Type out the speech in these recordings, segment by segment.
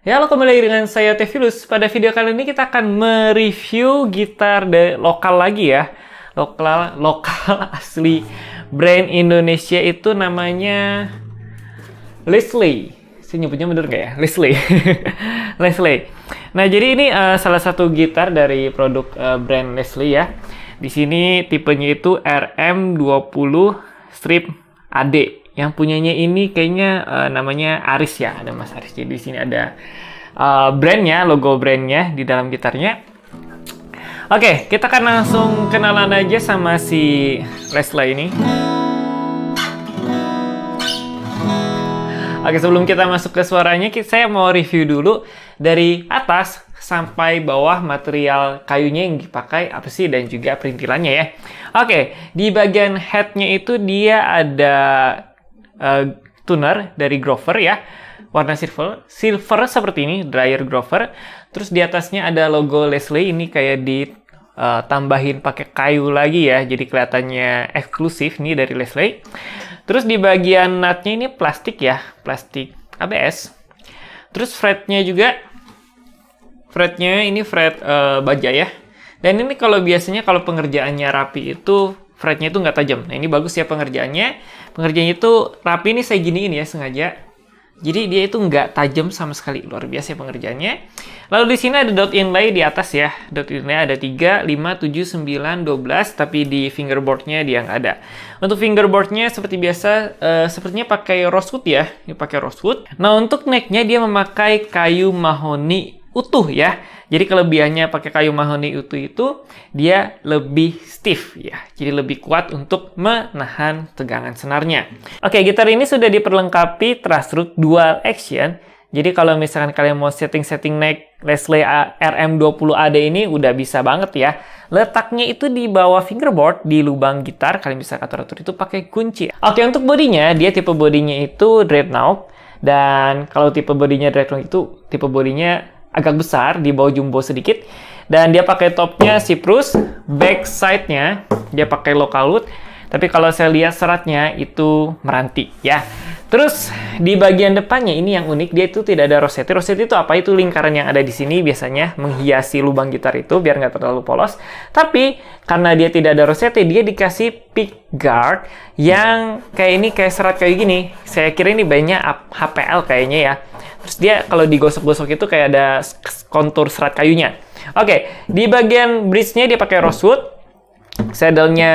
Ya, halo, kembali lagi dengan saya Tevilus. Pada video kali ini kita akan mereview gitar lokal lagi ya. Lokal asli brand Indonesia, itu namanya Leslie. Saya nyebutnya bener nggak ya? Leslie. Leslie. Nah, jadi ini salah satu gitar dari produk brand Leslie ya. Di sini tipenya itu RM20 strip AD. Yang punyanya ini kayaknya namanya Aris ya, ada Mas Aris. Jadi di sini ada brandnya, logo brandnya di dalam gitarnya. Oke, kita akan langsung kenalan aja sama si Leslie ini. Oke, sebelum kita masuk ke suaranya, saya mau review dulu dari atas sampai bawah material kayunya yang dipakai apa sih, dan juga perintilannya ya. Oke, di bagian headnya itu dia ada tuner dari Grover ya, warna silver seperti ini, dryer Grover. Terus di atasnya ada logo Leslie, ini kayak ditambahin pakai kayu lagi ya, jadi kelihatannya eksklusif nih dari Leslie. Terus di bagian nutnya ini plastik ya, plastik ABS. Terus fretnya juga, ini fret baja ya. Dan ini kalau biasanya kalau pengerjaannya rapi itu fretnya itu nggak tajam. Nah, ini bagus ya pengerjaannya. Pengerjaannya itu rapi, ini saya giniin ya sengaja. Jadi dia itu nggak tajam sama sekali. Luar biasa ya pengerjaannya. Lalu di sini ada dot inlay di atas ya. Dot inlay ada 3, 5, 7, 9, 12. Tapi di fingerboardnya dia nggak ada. Untuk fingerboardnya seperti biasa, sepertinya pakai rosewood ya. Ini pakai rosewood. Nah, untuk necknya dia memakai kayu mahoni utuh ya. Jadi kelebihannya pakai kayu mahoni utuh itu dia lebih stiff ya. Jadi lebih kuat untuk menahan tegangan senarnya. Oke, gitar ini sudah diperlengkapi truss root dual action. Jadi kalau misalkan kalian mau setting neck Leslie RM20 AD ini udah bisa banget ya. Letaknya itu di bawah fingerboard, di lubang gitar. Kalian bisa atur-atur itu pakai kunci. Oke, untuk bodinya, dia tipe bodinya itu dreadnought. Dan kalau tipe bodinya dreadnought itu tipe bodinya agak besar, di bawah jumbo sedikit. Dan dia pakai topnya Cyprus, back side-nya dia pakai local wood. Tapi kalau saya lihat seratnya itu meranti ya. Terus di bagian depannya ini yang unik, dia itu tidak ada rosette. Rosette itu apa? Itu lingkaran yang ada di sini biasanya menghiasi lubang gitar itu biar nggak terlalu polos. Tapi karena dia tidak ada rosette, dia dikasih pick guard yang kayak ini, kayak serat kayu gini. Saya kira ini banyak HPL kayaknya ya. Terus dia kalau digosok-gosok itu kayak ada kontur serat kayunya. Oke, di bagian bridge-nya dia pakai rosewood. Saddle-nya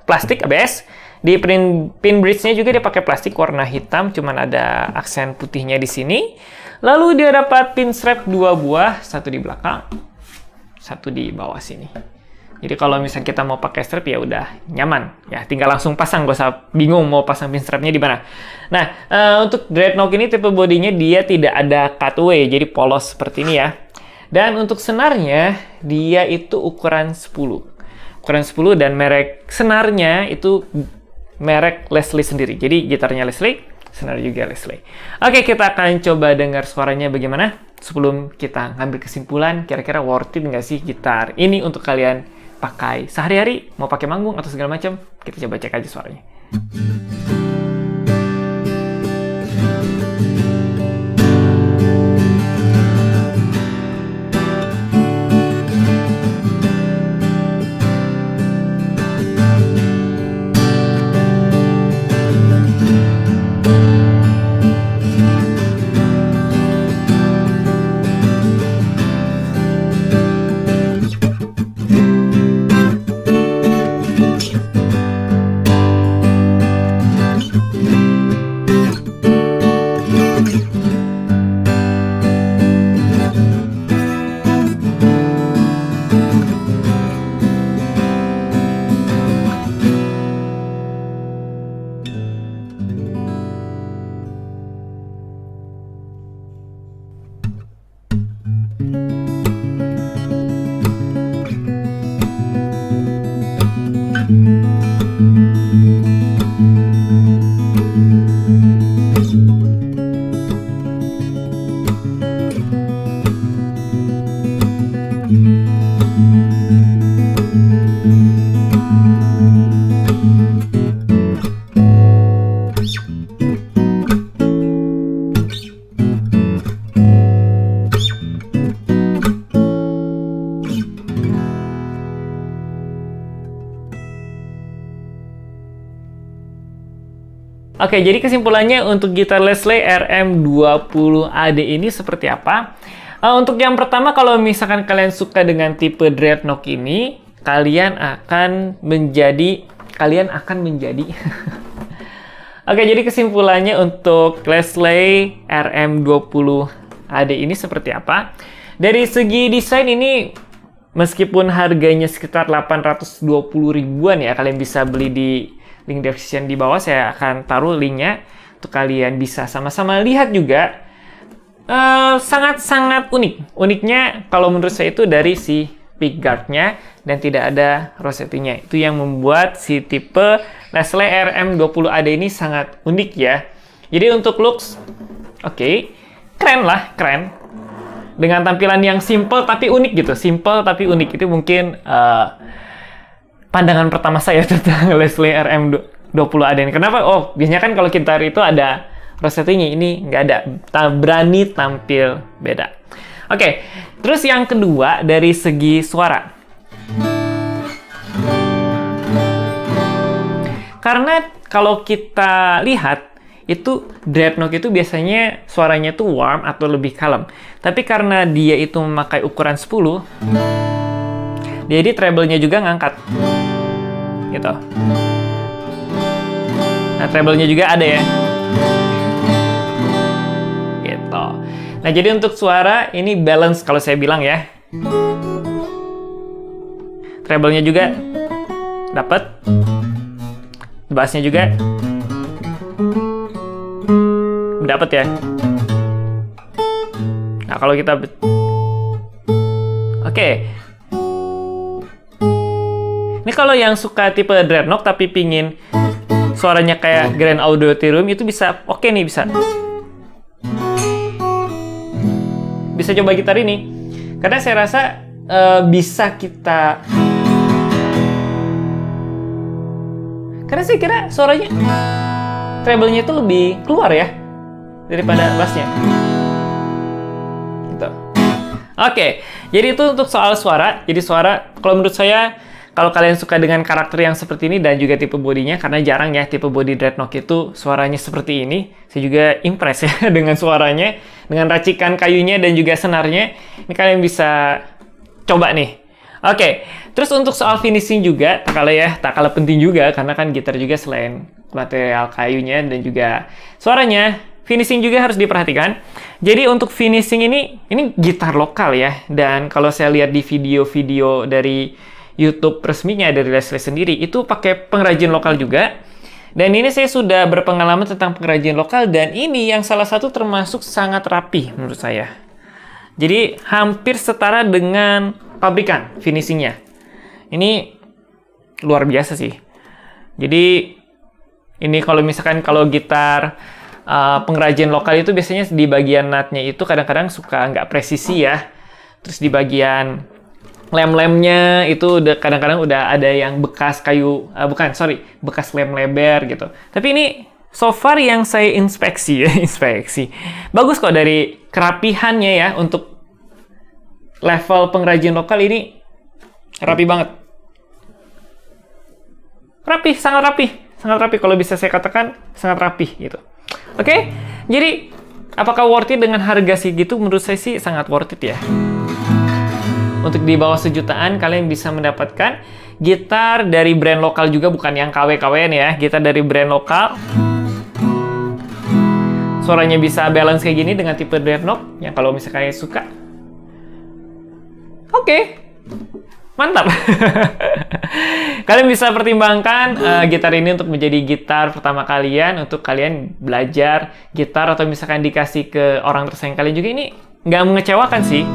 plastik ABS. Di pin bridge-nya juga dia pakai plastik warna hitam, cuman ada aksen putihnya di sini. Lalu dia dapat pin strap 2 buah, satu di belakang, satu di bawah sini. Jadi kalau misalnya kita mau pakai strap ya udah nyaman ya, tinggal langsung pasang, gak usah bingung mau pasang pin strapnya di mana. Nah, untuk dreadnought ini tipe bodinya dia tidak ada cutaway, jadi polos seperti ini ya. Dan untuk senarnya dia itu ukuran 10. Ukuran 10 dan merek senarnya itu merek Leslie sendiri. Jadi gitarnya Leslie, senar juga Leslie. Oke, kita akan coba dengar suaranya bagaimana. Sebelum kita ngambil kesimpulan, kira-kira worth it nggak sih gitar ini untuk kalian pakai sehari-hari, mau pakai manggung atau segala macam. Kita coba cek aja suaranya. Oke, jadi kesimpulannya untuk gitar Leslie RM20AD ini seperti apa? Untuk yang pertama, kalau misalkan kalian suka dengan tipe dreadnought ini, kalian akan menjadi Oke, jadi kesimpulannya untuk Leslie RM20AD ini seperti apa? Dari segi desain ini, meskipun harganya sekitar 820 ribuan ya, kalian bisa beli di link description di bawah, saya akan taruh linknya untuk kalian bisa sama-sama lihat juga. Sangat-sangat unik. Uniknya kalau menurut saya itu dari si pickguardnya dan tidak ada rosettinya. Itu yang membuat si tipe Leslie RM20AD ini sangat unik ya. Jadi untuk looks, oke, keren. Dengan tampilan yang simple tapi unik gitu. Simple tapi unik. Itu mungkin pandangan pertama saya tentang Leslie RM20AD ini. Kenapa? Oh, biasanya kan kalau gitar itu ada rosettinya, ini nggak ada. Berani tampil beda. Oke, terus yang kedua dari segi suara. Karena kalau kita lihat, itu dreadnought itu biasanya suaranya tuh warm atau lebih kalem. Tapi karena dia itu memakai ukuran 10, jadi treble-nya juga ngangkat. Gitu. Nah, treble-nya juga ada ya. Gitu. Nah, jadi untuk suara ini balance kalau saya bilang ya. Treble-nya juga dapat. Bass-nya juga dapat ya. Nah, kalau kita Oke. Ini kalau yang suka tipe dreadnought tapi pingin suaranya kayak Grand Auditorium itu bisa oke nih, bisa. Bisa coba gitar ini. Karena saya rasa bisa kita. Karena saya kira suaranya treble-nya itu lebih keluar ya daripada bass-nya. Gitu. Oke, jadi itu untuk soal suara. Jadi suara, kalau menurut saya, kalau kalian suka dengan karakter yang seperti ini dan juga tipe bodinya, karena jarang ya tipe body dreadnought itu suaranya seperti ini. Saya juga impress ya dengan suaranya, dengan racikan kayunya dan juga senarnya. Ini kalian bisa coba nih. Oke, terus untuk soal finishing juga, tak kalah penting juga, karena kan gitar juga selain material kayunya dan juga suaranya, finishing juga harus diperhatikan. Jadi untuk finishing ini gitar lokal ya, dan kalau saya lihat di video-video dari YouTube resminya dari Leslie sendiri, itu pakai pengrajin lokal juga. Dan ini saya sudah berpengalaman tentang pengrajin lokal, dan ini yang salah satu termasuk sangat rapi menurut saya. Jadi hampir setara dengan pabrikan finishingnya. Ini luar biasa sih. Jadi ini kalau misalkan kalau gitar pengrajin lokal itu biasanya di bagian nutnya itu kadang-kadang suka nggak presisi ya. Terus di bagian lem-lemnya itu kadang-kadang udah ada yang bekas kayu, bekas lem lebar gitu. Tapi ini so far yang saya inspeksi. Bagus kok dari kerapihannya ya, untuk level pengrajin lokal ini rapi banget. Sangat rapi. Kalau bisa saya katakan sangat rapi gitu. Oke, jadi apakah worth it dengan harga segitu? Menurut saya sih sangat worth it ya. Untuk di bawah sejutaan kalian bisa mendapatkan gitar dari brand lokal juga, bukan yang KW-KWan ya. Gitar dari brand lokal. Suaranya bisa balance kayak gini dengan tipe dreadnought yang kalau misalnya kalian suka. Oke. Mantap. Kalian bisa pertimbangkan gitar ini untuk menjadi gitar pertama kalian, untuk kalian belajar gitar atau misalkan dikasih ke orang tersayang kalian juga. Ini nggak mengecewakan sih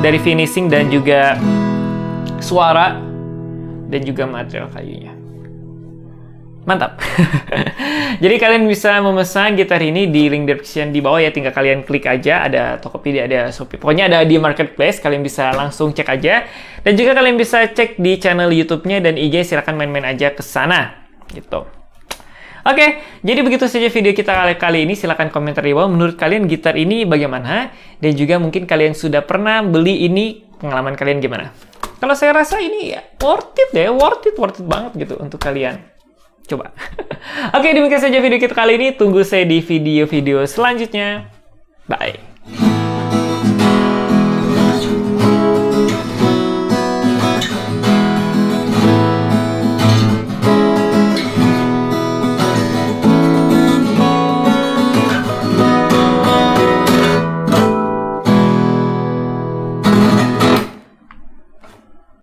dari finishing dan juga suara dan juga material kayunya. Mantap. Jadi kalian bisa memesan gitar ini di link description di bawah ya, tinggal kalian klik aja, ada Tokopedia, ada Shopee. Pokoknya ada di marketplace, kalian bisa langsung cek aja. Dan juga kalian bisa cek di channel YouTube-nya dan IG, silakan main-main aja ke sana gitu. Oke, jadi begitu saja video kita kali ini. Silakan komentar di bawah menurut kalian gitar ini bagaimana, dan juga mungkin kalian sudah pernah beli ini, pengalaman kalian gimana. Kalau saya rasa ini ya worth it banget gitu untuk kalian coba. Oke, demikian saja video kita kali ini. Tunggu saya di video-video selanjutnya. Bye.